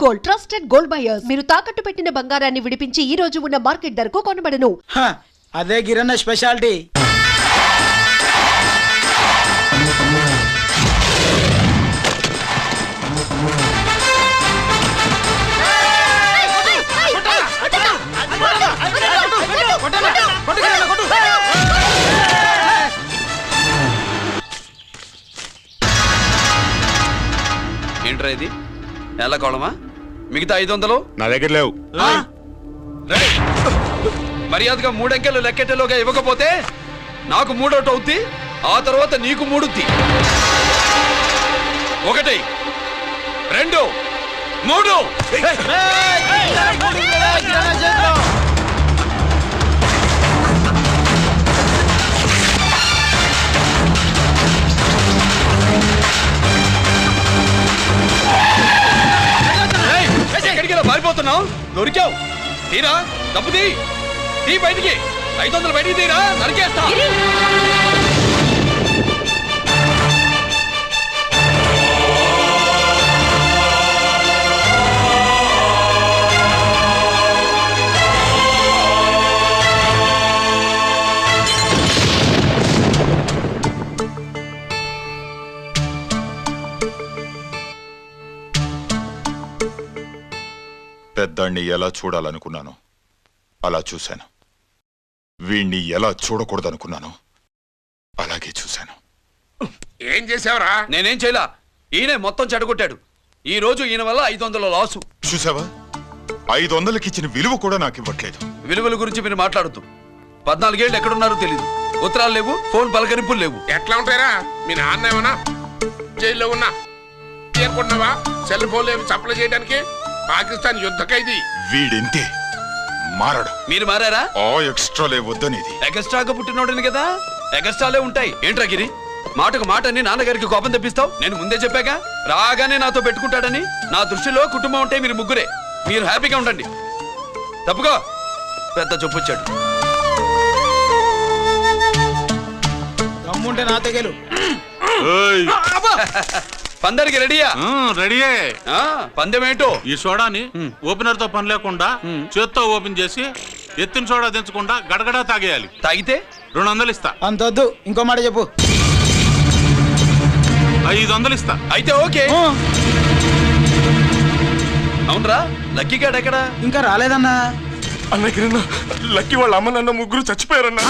Gold, trusted gold buyers. మీరు తాకట్టు పెట్టిన బంగారాన్ని విడిపించి ఈ రోజు ఉన్న మార్కెట్ ధరకు కొనబడను. అదే గిరన్న స్పెషాలిటీ. ఏంట్రా ఇది? ఎలా కోళమా? మిగతా 500 నా దగ్గర లేవు. మర్యాదగా 3 అంకెలు లెక్కెట్టలోగా ఇవ్వకపోతే నాకు 3 అవుద్ది, ఆ తర్వాత నీకు 3. 1 2 3. ఎక్కడికి పారిపోతున్నావు? దొరికావు. తీరా డబ్బు తీ బయటికి. 500 బయటికి తీరా, నరికేస్తా. పెద్దాన్ని ఎలా చూడాలనుకున్నాను అలా చూశాను, వీణ్ణి ఎలా చూడకూడదనుకున్నాను అలాగే చూశాను. ఏం చేసావురా? నేనేం చేయలా, ఈయనే మొత్తం చెడగొట్టాడు. ఈ రోజు ఈయన వల్ల 500 లాసు. చూసావా, 500కి ఇచ్చిన విలువ కూడా నాకు ఇవ్వట్లేదు. విలువల గురించి మీరు మాట్లాడుతూ 14 ఏళ్ళు ఎక్కడున్నారో తెలీదు. ఉత్తరాలు లేవు, ఫోన్ పలకరింపులు లేవు. ఎట్లా ఉంటారా? మీ నాన్న ఏమన్నా జైల్లో ఉన్నా అనుకుంటున్నావా? సెల్ ఫోన్ లేవు సప్లై చేయడానికి. పాకిస్తాన్ యుద్ధ ఖైదీ. వీడింతే మారడు. మీరు మారారా? ఎక్స్ట్రాలే వద్దనేది. ఎగస్ట్రాగా పుట్టినోడని కదా, ఎగస్ట్రాలే ఉంటాయి. ఏంట్రా గిరి, మాటకు మాట అని నాన్నగారికి కోపం తెప్పిస్తావు? నేను ముందే చెప్పాగా రాగానే నాతో పెట్టుకుంటాడని. నా దృష్టిలో కుటుంబం ఉంటే మీరు ముగ్గురే. మీరు హ్యాపీగా ఉండండి. తప్పుగా పెద్ద చెప్పొచ్చాడు. దమ్ముంటే నా తెగలు. పందరికి రెడీయా? రెడీయే. పందెం ఏంటో? ఈ సోడాని ఓపెనర్ తో పని లేకుండా చేత్తో ఓపెన్ చేసి ఎత్తిన సోడా దించకుండా గడగడా తాగేయాలి. తాగితే 200 ఇస్తా. అంతొద్దు, ఇంకో మాట చెప్పు. 500 ఇస్తా. అయితే ఓకే. అవునరా, లక్కీ గాడు ఎక్కడా? ఇంకా రాలేదన్నా. అన్నగిరన్నా, లక్కీ వాళ్ళ అమ్మ నాన్న ముగ్గురు చచ్చిపోయారన్నా.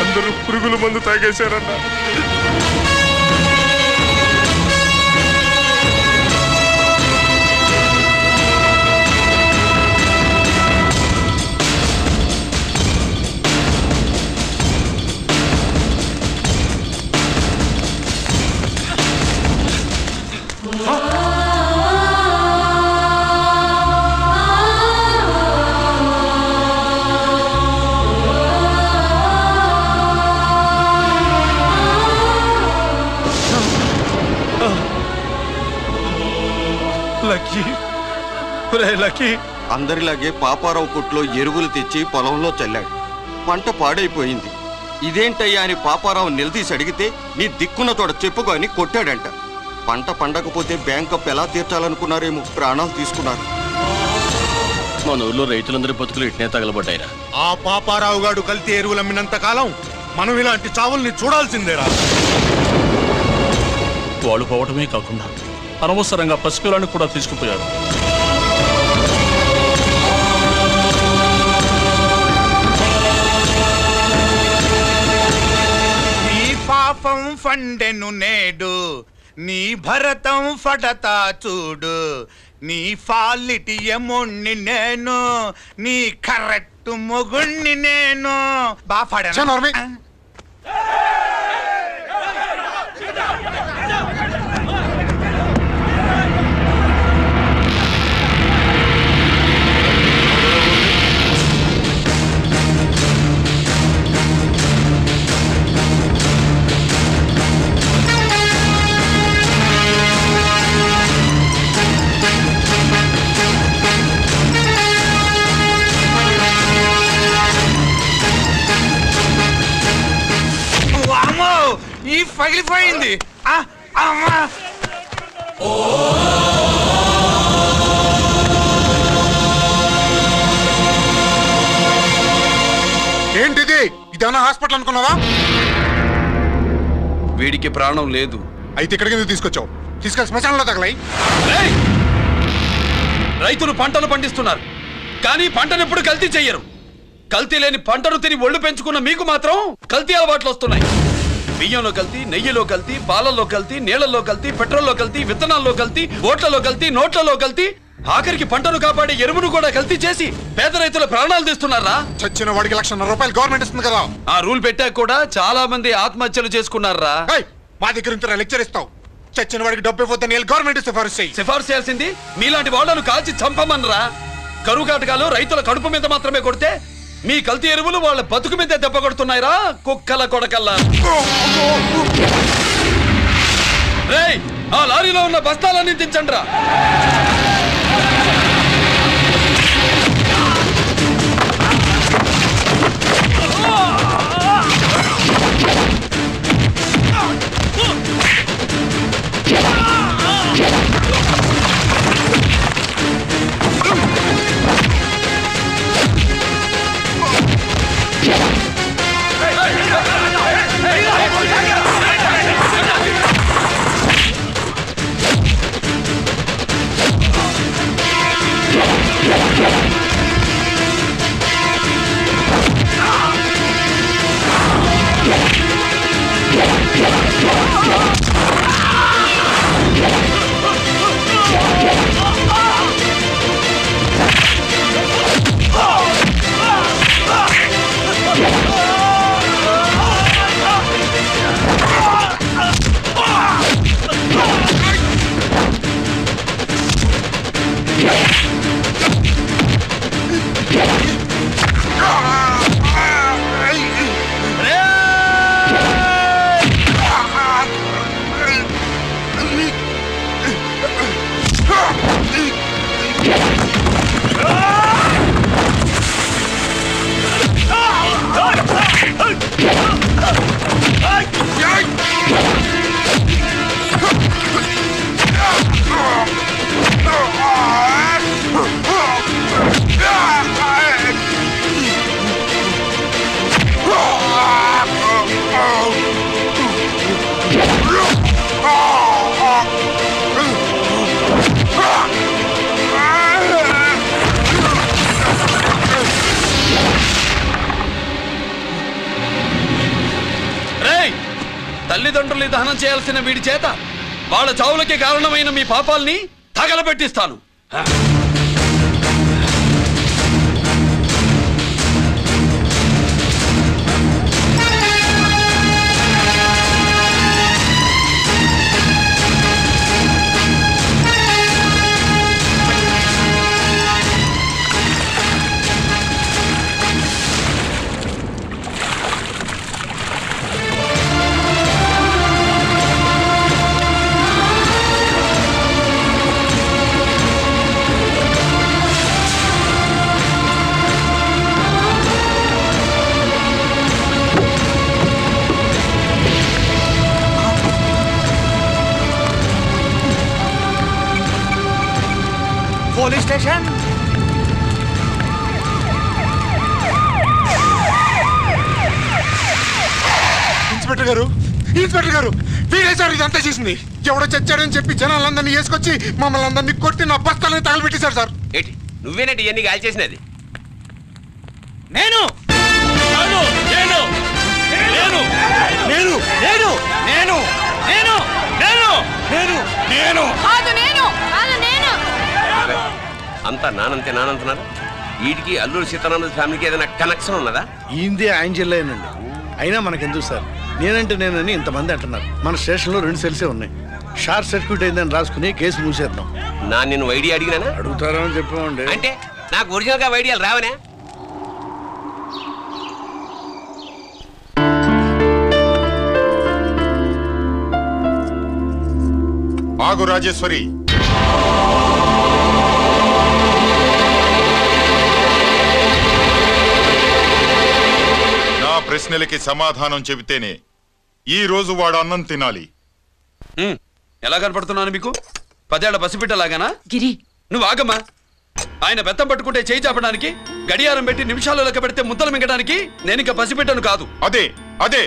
అందరూ పురుగుల మందు తాగేశారన్నా. లక్కీ అందరిలాగే పాపారావు కొట్లో ఎరువులు తెచ్చి పొలంలో చల్లాడు. పంట పాడైపోయింది. ఇదేంటయ్యా అని పాపారావు నిలదీసి అడిగితే నీ దిక్కున్న తోడ చెప్పుకొని కొట్టాడంట. పంట పండకపోతే బ్యాంక్ అప్పు ఎలా తీర్చాలనుకున్నారేమో ప్రాణాలు తీసుకున్నారు. మన ఊర్లో రైతులందరి బతుకులు ఇట్నే తగలబడ్డాయిరా. ఆ పాపారావు గాడు కల్తీ ఎరువులు అమ్మినంత కాలం మనం ఇలాంటి చావుల్ని చూడాల్సిందేరా. వాళ్ళు పోవటమే కాకుండా అనవసరంగా పసిపిల్లని కూడా తీసుకుపోయారు. నీ పాపం ఫండెను నేడు, నీ భరతం ఫడతా చూడు. నీ ఫాలిటి ఎముణ్ణి నేను, నీ కరెక్ట్ మొగుణ్ణి నేను. బాఫాడను. ఈ పగిలిపోయింది. ఇదేమన్నా హాస్పిటల్ అనుకున్నావా? వీడికి ప్రాణం లేదు. అయితే ఇక్కడికి ఎందుకు తీసుకొచ్చావు? తీసుకెళ్ళి శ్మశానంలో తగలై. ఏయ్! రైతులు పంటలు పండిస్తున్నారు, కానీ పంటను ఎప్పుడు కల్తీ చెయ్యరు. కల్తీ లేని పంటను తిని ఒళ్ళు పెంచుకున్న మీకు మాత్రం కల్తీ అలవాట్లు వస్తున్నాయి. బియ్యంలో కల్తీ, నెయ్యిలో కల్తీ, పాలల్లో కల్తీ, నీళ్లలో కల్తీ, పెట్రోల్లో కల్తీ, విత్తనాల్లో కల్తీ, ఓట్లలో కల్తీ, నోట్లలో కల్తీ, ఆఖరికి పంటను కాపాడే ఎరువును కూడా కల్తీ చేసి పేద రైతుల ప్రాణాలు తీస్తున్నారా? చచ్చిన వాడికి ₹1,00,000 గవర్నమెంట్ ఇస్తుంది కదా. ఆ రూల్ పెట్టాక కూడా చాలా మంది ఆత్మహత్యలు చేసుకున్నారా? ఏయ్, మా దగ్గర ఇంత లెక్చర్ ఇస్తావు. చచ్చిన వాడికి డబ్బు ఇవ్వద్దని గవర్నమెంట్ సిఫారసు చేయి. సిఫార్సు చేయాల్సింది మీలాంటి వాళ్ళను కాల్చి చంపమనరా? కరువు కాటకాలు రైతుల కడుపు మీద మాత్రమే కొడితే మీ కల్తీ ఎరువులు వాళ్ళ బతుకు మీద దెబ్బ కొడుతున్నాయిరా కుక్కల కొడకల్లా. రేయ్, ఆ లారీలో ఉన్న బస్తాలన్నీ దించండిరా. తల్లిదండ్రుల్ని దహనం చేయాల్సిన వీడి చేత వాళ్ళ చావులకి కారణమైన మీ పాపాల్ని తగలబెట్టిస్తాను. Police station. ఇన్స్పెక్టర్ గారు, ఇన్స్పెక్టర్ గారు, వీడే సార్ ఇదంతా చేసింది. ఎవడో చచ్చాడని చెప్పి జనాలందరినీ వేసుకొచ్చి మమ్మల్ని అందరినీ కొట్టి నా బస్తాలని తగలబెట్టేశారు సార్. ఏంటి నువ్వేనండి ఇవన్నీ గాలి చేసినది? నేను నేను నేను నేను నేను నేను నేను నేను నేను నేను అంతా నానంతే నానంటున్నారు. వీటికి అల్లూరు సీతారామరాజు ఫ్యామిలీకి ఏదైనా కనెక్షన్ ఉన్నదా? ఈందే ఆయన జిల్లానండి. అయినా మనకెందుకు సార్, నేనంటే నేనని ఇంతమంది అంటున్నారు. మన స్టేషన్లో 2 సెల్సే ఉన్నాయి. షార్ట్ సర్క్యూట్ అయిందని రాసుకుని కేసు మూసేద్దాం. నా నేను వైడి అడిగినా అడుగుతారో అని చెప్పామండి. అంటే నాకు ఒరిజినల్ గా వైడియాలు రావనే? ఆగు రాజేశ్వరి, నా ప్రశ్నలకి సమాధానం చెబితేనే ఈ రోజు వాడు అన్నం తినాలి. ఎలా కనపడుతున్నాను మీకు? 10 ఏళ్ల పసిబిడ్డలాగానా? గిరి, నువ్వు ఆగమ్మా. ఆయన బెత్తం పట్టుకుంటే చేయి చాపడానికి గడియారం పెట్టి నిమిషాలు లెక్క పెడితే ముద్దలు మింగడానికి నేను ఇంకా పసిపెట్టను కాదు. అదే అదే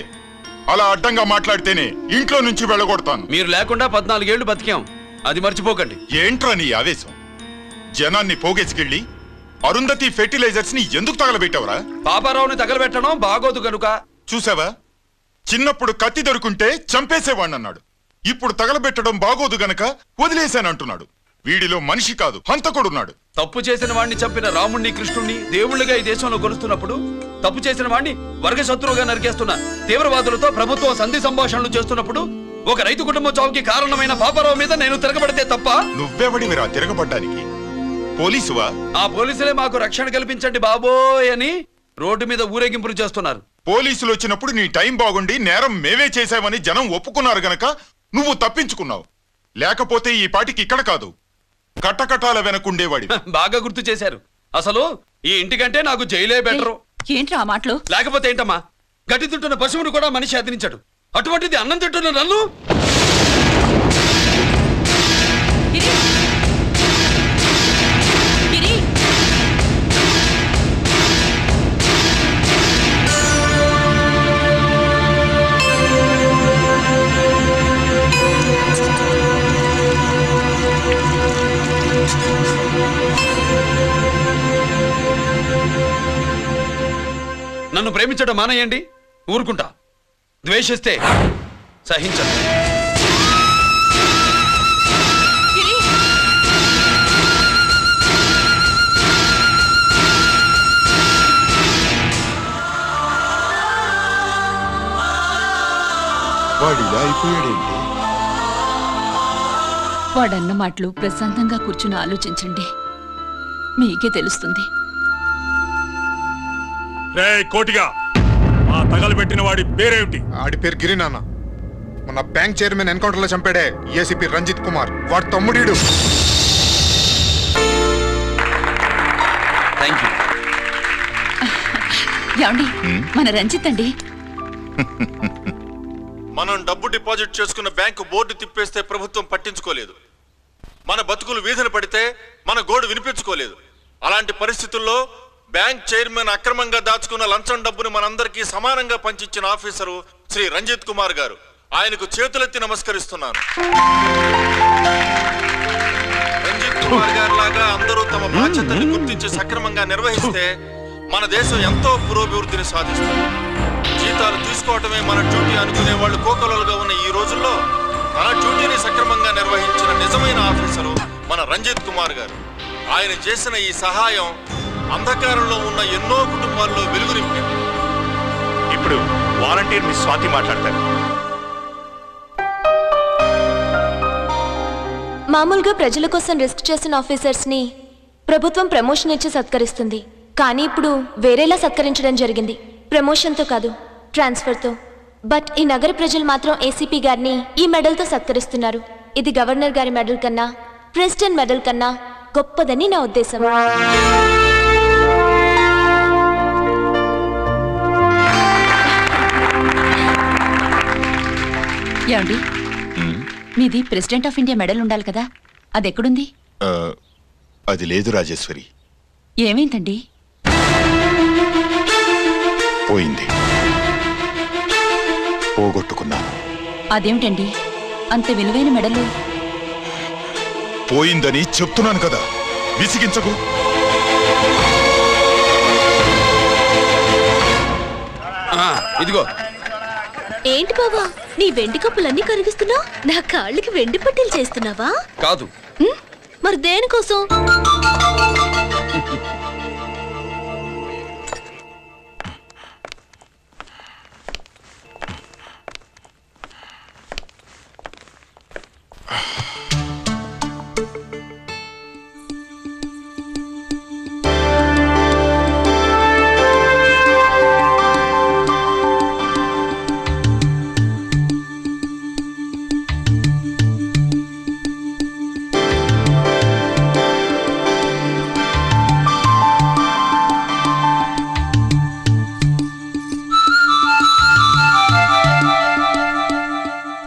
అలా అడ్డంగా మాట్లాడితేనే ఇంట్లో నుంచి వెళ్ళగొడతాను. మీరు లేకుండా 14 ఏళ్లు బతికాం, అది మర్చిపోకండి. ఏంట్రా నీ ఆవేశం? జనాన్ని పోగేసుకెళ్ళి అరుంధతి ఫెర్టిలైజర్స్ ని ఎందుకు తగలబెట్టావురా? పాపారావుని తగలబెట్టడం బాగోదు కనుక. చూసావా, చిన్నప్పుడు కత్తి దొరుకుంటే చంపేసేవాణ్ణన్నాడు. ఇప్పుడు తగలబెట్టడం బాగోదు గనక వదిలేశానంటున్నాడు. వీడిలో మనిషి కాదు, హంతకుడున్నాడు. తప్పు చేసిన వాడిని చంపిన రాముణ్ణి కృష్ణుణ్ణి దేవుళ్ళుగా ఈ దేశంలో కొలుస్తున్నప్పుడు, తప్పు చేసిన వాడిని వర్గ శత్రువుగా నరికేస్తున్న తీవ్రవాదులతో ప్రభుత్వం సంధి సంభాషణలు చేస్తున్నప్పుడు ఒక రైతు కుటుంబం చావుకి కారణమైన పాపారావు మీద నేను తిరగబడితే తప్ప? నువ్వెవడివిరా తిరగబడ్డానికి? పోలీసువా? ఆ పోలీసులే మాకు రక్షణ కల్పించండి బాబోయ్ అని రోడ్డు మీద ఊరేగింపులు చేస్తున్నారు. పోలీసులు వచ్చినప్పుడు నీ టైం బాగుండి నేరం మేమే చేశామని జనం ఒప్పుకున్నారు గనక నువ్వు తప్పించుకున్నావు. లేకపోతే ఈ పాటికి ఇక్కడ కాదు, కట్టకటాల వెనకుండేవాడి. బాగా గుర్తు చేశారు. అసలు ఈ ఇంటికంటే నాకు జైలే బెటరు. ఏంట్రా ఆ మాటలు? లేకపోతే ఏంటమ్మా, గడ్డి తింటున్న పశువును కూడా మనిషి అదిరించాడు, అటువంటిది అన్నం తింటున్న నన్ను? నన్ను ప్రేమించడం మానేయండి, ఊరుకుంటా. ద్వేషిస్తే సహించండి. వాడిలా అయిపోయాడేంటి? వాడన్న మాటలు ప్రశాంతంగా కూర్చుని ఆలోచించండి, మీకే తెలుస్తుంది. రే కోటిగా, ఆ తగలబెట్టిన వాడి పేరేమిటి? ఆడి పేరు గిరి నాన్న. మన బ్యాంక్ చైర్మన్ ఎన్కౌంటర్ లో చంపాడే ఏసీపీ రంజిత్ కుమార్, వాడి తమ్ముడీడు. ఏమండి, మన రంజిత్ అండి. మనం డబ్బు డిపాజిట్ చేసుకున్న బ్యాంకు బోర్డు తిప్పేస్తే ప్రభుత్వం పట్టించుకోలేదు. మన బతుకులు వీధిన పడితే మన గోడు వినిపించుకోలేదు. అలాంటి పరిస్థితుల్లో బ్యాంక్ చైర్మన్ అక్రమంగా దాచుకున్న లంచం డబ్బును మనందరికీ సమానంగా పంచిచ్చిన ఆఫీసరు శ్రీ రంజిత్ కుమార్ గారు. ఆయనకు చేతులెత్తి నమస్కరిస్తున్నాను. రంజిత్ కుమార్ గారి లాగా అందరూ తమ బాధ్యతల్ని గుర్తించి సక్రమంగా నిర్వహిస్తే మన దేశం ఎంతో పురోభివృద్ధిని సాధిస్తుంది. జీతాలు తీసుకోవటమే మన డ్యూటీ అనుకునే వాళ్ళు కోకొలలుగా ఉన్న ఈ రోజుల్లో తన డ్యూటీని సక్రమంగా నిర్వహించిన నిజమైన ఆఫీసరు మన రంజిత్ కుమార్ గారు. ఆయన చేసిన ఈ సహాయం అంధకారంలో ఉన్న ఎన్నో కుటుంబాల్లో వెలుగు నింపింది. ఇప్పుడు వాలంటీర్ మిస్ స్వాతి మాట్లాడతారు. మామూలుగా ప్రజల కోసం రిస్క్ చేసిన ఆఫీసర్స్ ని ప్రభుత్వం ప్రమోషన్ ఇచ్చి సత్కరిస్తుంది. కానీ ఇప్పుడు వేరేలా సత్కరించడం జరిగింది. ప్రమోషన్తో కాదు, ట్రాన్స్ఫర్తో. బట్ ఈ నగర ప్రజలు మాత్రం ఏసీపీ గారిని ఈ మెడల్తో సత్కరిస్తున్నారు. ఇది గవర్నర్ గారి మెడల్ కన్నా, ప్రెసిడెంట్ మెడల్ కన్నా గొప్పదని నా ఉద్దేశం. ఏమండి, మీది ప్రెసిడెంట్ ఆఫ్ ఇండియా మెడల్ ఉండాలి కదా, అది ఎక్కడుంది? అది లేదు రాజేశ్వరి. ఏమైందండి? పోయింది, పోగొట్టుకున్నాను. అదేమిటండి అంత విలువైన మెడలు? పోయిందని చెప్తున్నాను కదా, విసిగించకు. ఇదిగో. ఏంటి బావా, నీ వెండి కప్పులన్నీ కరిగిస్తున్నావు? నా కాళ్ళకి వెండి పట్టీలు చేస్తున్నావా? కాదు. మరి దేనికోసం?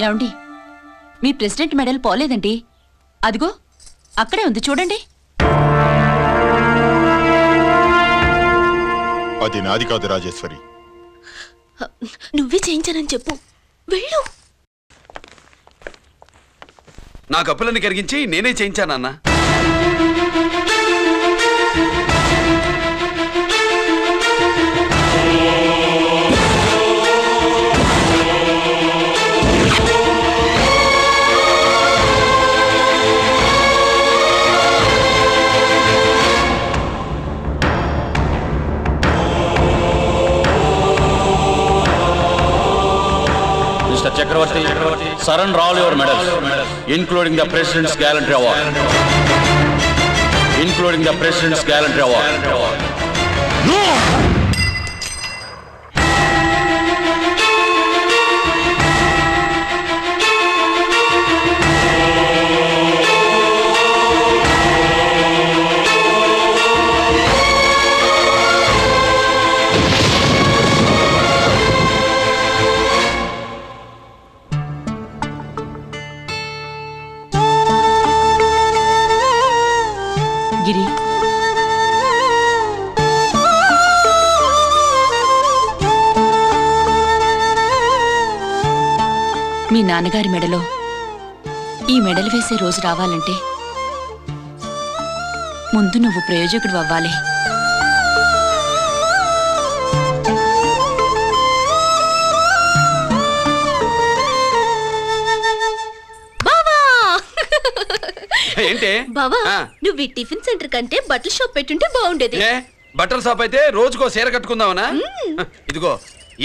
ఏమండి, మీ ప్రెసిడెంట్ మెడల్ పోలేదండి, అదిగో అక్కడే ఉంది చూడండి. అది నాది కాదు రాజేశ్వరి. నువ్వే చేయించానని చెప్పు. వెళ్ళు. నా కప్పులని కరిగించి నేనే చేయించానన్న. Mr. Chakravarti, surrender all your medals, including the President's Gallantry Award. Including the President's Gallantry Award. No! గిరి, మీ నాన్నగారి మెడలో ఈ మెడలు వేసే రోజు రావాలంటే ముందు నువ్వు ప్రయోజకుడు అవ్వాలి. ఏంటి బావా, నువ్వు ఈ టిఫిన్ సెంటర్ కంటే బట్టల షాప్ పెట్టుంటే బాగుండేది. బట్టల షాప్ అయితే రోజుకో చీర కట్టుకుందామనా? ఇదిగో,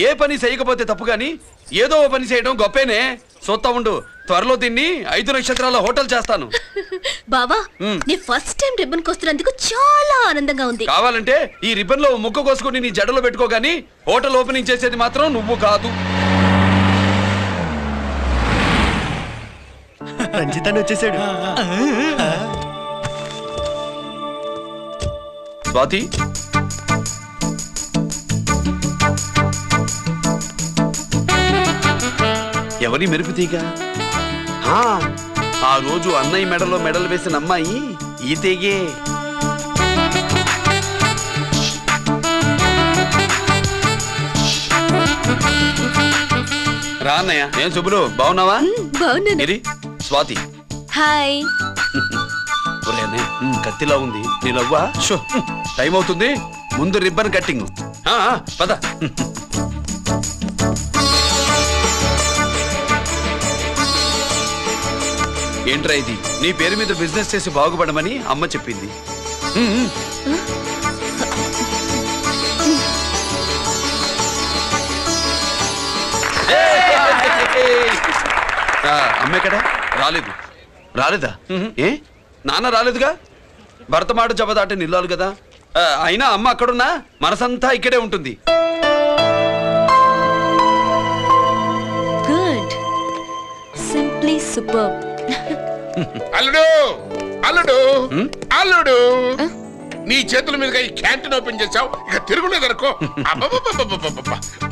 ఏ పని చేయకపోతే తప్పు గాని ఏదో ఓ పని చేయడం గొప్పేనే. సొత్తా ఉండు, త్వరలో దీన్ని 5 నక్షత్రాల హోటల్ చేస్తాను. బావా, నీ ఫస్ట్ టైం రిబ్బన్ కోస్తున్నందుకు చాలా ఆనందంగా ఉంది. కావాలంటే ఈ రిబ్బన్ లో ముక్క కోసుకుని నీ జడలో పెట్టుకోగాని హోటల్ ఓపెనింగ్ చేసేది మాత్రం నువ్వు కాదు. రంజిత్ వచ్చేసాడు. స్వాతి, ఎవరి మెరుపు తీగ? ఆ రోజు అన్నయ్య మెడలో మెడలు వేసిన అమ్మాయి ఈ తీగే. రా అన్నయ్య. ఏం శుభ్రు, బాగున్నావా? బాగున్నాను. స్వాతి, హాయ్. కత్తిలా ఉంది నీ లవ్వా? టైం అవుతుంది, ముందు రిబ్బన్ కట్టింగ్. పద. ఏంట్రా ఇది? నీ పేరు మీద బిజినెస్ చేసి బాగుపడమని అమ్మ చెప్పింది. అమ్మే కదా రాలేదు. రాలేదా? ఏ నాన్న రాలేదుగా? భర్త మాట జబదాటే నిల్లాలు కదా. అయినా అమ్మ అక్కడున్నా మనసంతా ఇక్కడే ఉంటుంది. Good, simply super. అల్లుడు, అల్లుడు, అల్లుడు, నీ చేతుల మీదుగా ఈ క్యాంటీన్ ఓపెన్ చేసావు, ఇక తిరుగులేదనుకో.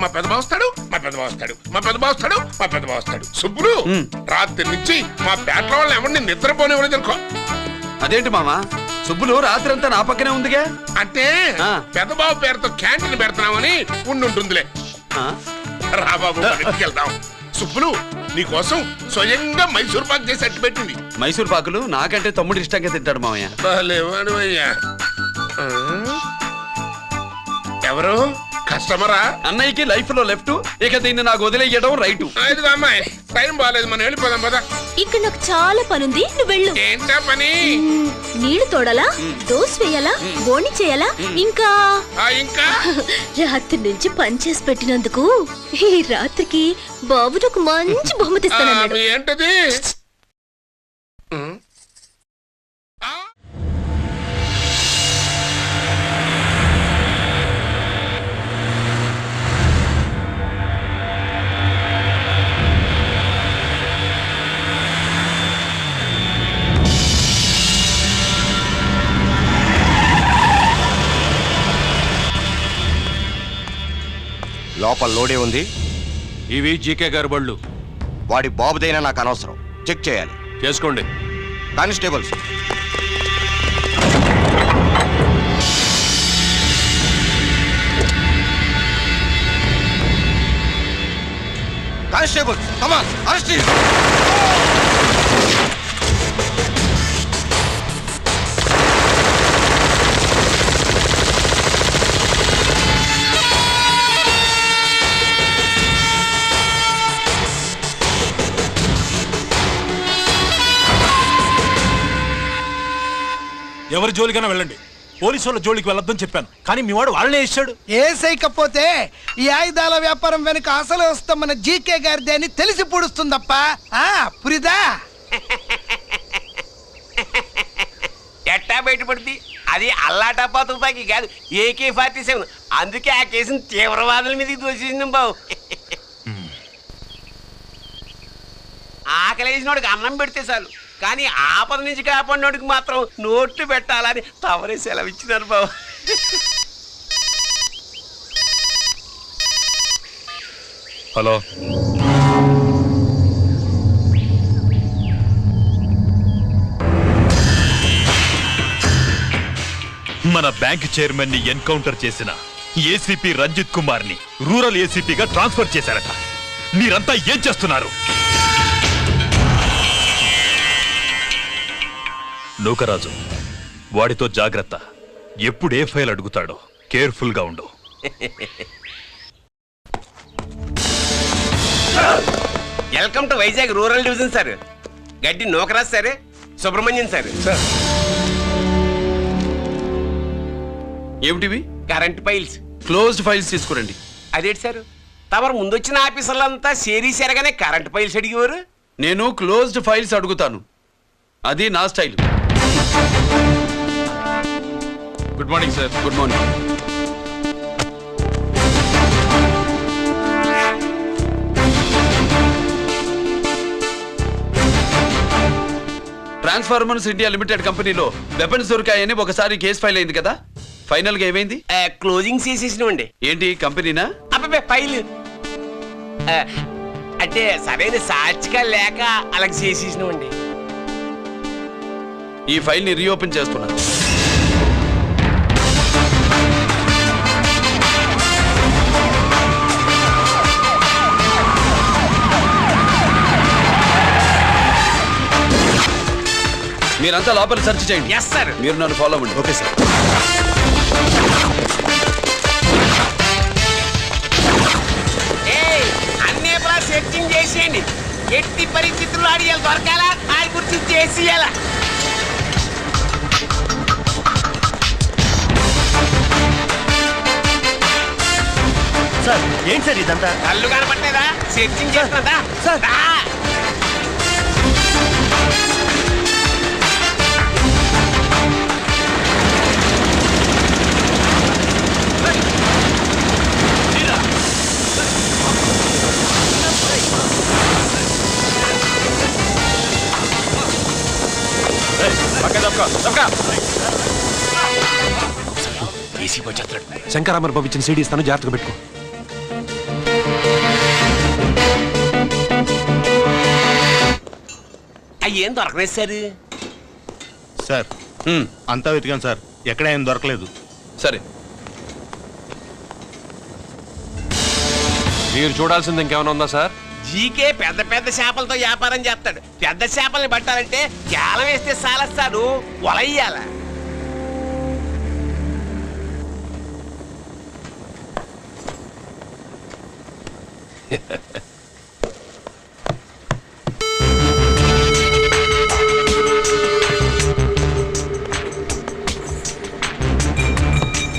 మా పెద్ద బావస్తాడు, మా పెద్ద బావస్తాడు, మా పెద్ద బావస్తాడు, మా పెద్ద బావస్తాడు. సుబ్బులు, రాత్రి నుంచి మా పేటల వాళ్ళు ఎవరిని నిద్రపోనివ్వలేదనుకో. అదేంటి మామా, సుబ్బులు రాత్రి అంతా నా పక్కనే ఉందిగా? అంటే పెద్ద బావ పేరుతో క్యాంటీన్ పెడుతున్నామని ఉండుంటుందిలే. రా బాబు, వెళ్దాం. సుబ్బులు, నీకోసం స్వయంగా మైసూర్ పాక్ చేసి అట్టు పెట్టింది. మైసూర్ పాకులు నాకంటే తమ్ముడు ఇష్టంగా తింటాడు మామయ్య. ఎవరు కస్టమరా? అన్నయ్యకి లైఫ్ లో లెఫ్ట్, ఇక దీన్ని నాకు వదిలేయడం రైట్. అమ్మాయి, టైం బాగాలేదు, మనం వెళ్ళిపోదాం పద. ఇక్కడ నాకు చాలా పనుంది, నువ్వు వెళ్ళు. ఏంటా పని? నీళ్లు తోడాలా, దోశ వేయాలా, బోని చేయాలా, ఇంకా రాత్రి నుంచి పని చేసి పెట్టినందుకు ఈ రాత్రికి బాబు నాకు మంచి బహుమతి ఇస్తానన్నాడు. ఏంటది? లోపల లోడే ఉంది. ఇవి జీకే గారి బళ్ళు. వాడి బాబుదైనా నాకు అనవసరం, చెక్ చేయాలి. చేసుకోండి. కానిస్టేబుల్స్, కానిస్టేబుల్ కమాన్ అరెస్ట్ ఎవరి జోలికైనా వెళ్ళండి, పోలీసు వాళ్ళ జోలికి వెళ్ళొద్దని చెప్పాను, కానీ మీ వాడు వాళ్ళనే ఇచ్చాడు. ఏసైకపోతే ఈ ఆయుధాల వ్యాపారం వెనుక అసలు వస్తాం మన జీకే గారిది అని తెలిసి పూడుస్తుందప్ప. పురిదా ఎట్టా బయటపడుతుంది? అది అల్లాటప్పా తుపాకి కాదు, AK-47. అందుకే ఆ కేసును తీవ్రవాదుల మీదకి దోషించాం బావు. ఆకలేసినోడికి అన్నం పెడితే చాలు, కానీ ఆపద నుంచి కాపాడినోడికి మాత్రం నోట్లు పెట్టాలని తవరే సెలవు ఇచ్చినారు బాబు. హలో, మన బ్యాంక్ చైర్మన్ ని ఎన్కౌంటర్ చేసిన ఏసీపీ రంజిత్ కుమార్ ని రూరల్ ఏసీపీగా ట్రాన్స్ఫర్ చేశారట. మీరంతా ఏం చేస్తున్నారు? నూకరాజు, వాడితో జాగ్రత్త. ఎప్పుడు ఏ ఫైల్ అడుగుతాడో కేర్ఫుల్ గా ఉండు. Welcome to Vizag rural division sir. Gaddi Nookaraj sir, Subrahmanyam sir. ఏమిటివి? Current files. క్లోజ్డ్ ఫైల్స్ తీసుకురండి. అదేంటి సార్, తమరు ముందొచ్చిన ఆఫీసర్లంతా సేరీసారగానే కరెంట్ ఫైల్స్ అడిగేవారు. నేను క్లోజ్డ్ ఫైల్స్ అడుగుతాను, అది నా style. Good morning sir. Good morning. Transformers India limited కంపెనీలో వెపన్స్ దొరికాయని ఒకసారి కేసు ఫైల్ అయింది కదా, ఫైనల్ గా ఏమైంది? క్లోజింగ్ చేసేసినండి. ఏంటి కంపెనీనా? అబ్బాయి ఫైల్ అంటే సరైన సాక్షిగా లేక అలాగ చేసేసినండి. ఈ ఫైల్ ని రీఓపెన్ చేస్తున్నా. మీరంతా లోపల సెర్చ్ చేయండి. Yes sir. మీరు నన్ను ఫాలో అవ్వండి. Okay sir. అన్నీ సెర్చింగ్ చేసేయండి. ఎట్టి పరిస్థితుల్లో అడియాలి దొరకాలా, ఆయన గురించి చేసేయాలా. సార్ ఏంటి సార్ ఇదంతా? కళ్ళు కనపట్టలేదా? Searching చేస్తున్నదా sir? శంకరామర్ పంపించిన సీడీ ఇస్తాను, జాగ్రత్తగా పెట్టుకో. ఏం దొరకలేదు సార్. సార్ అంతా వెతికాను సార్, ఎక్కడ ఏం దొరకలేదు. సరే, మీరు చూడాల్సింది ఇంకేమైనా ఉందా సార్? జీకే పెద్ద పెద్ద చేపలతో వ్యాపారం చేస్తాడు. పెద్ద చేపల్ని పట్టాలంటే కేలం వేస్తే సాలస్తాడు, వలయ్యాల.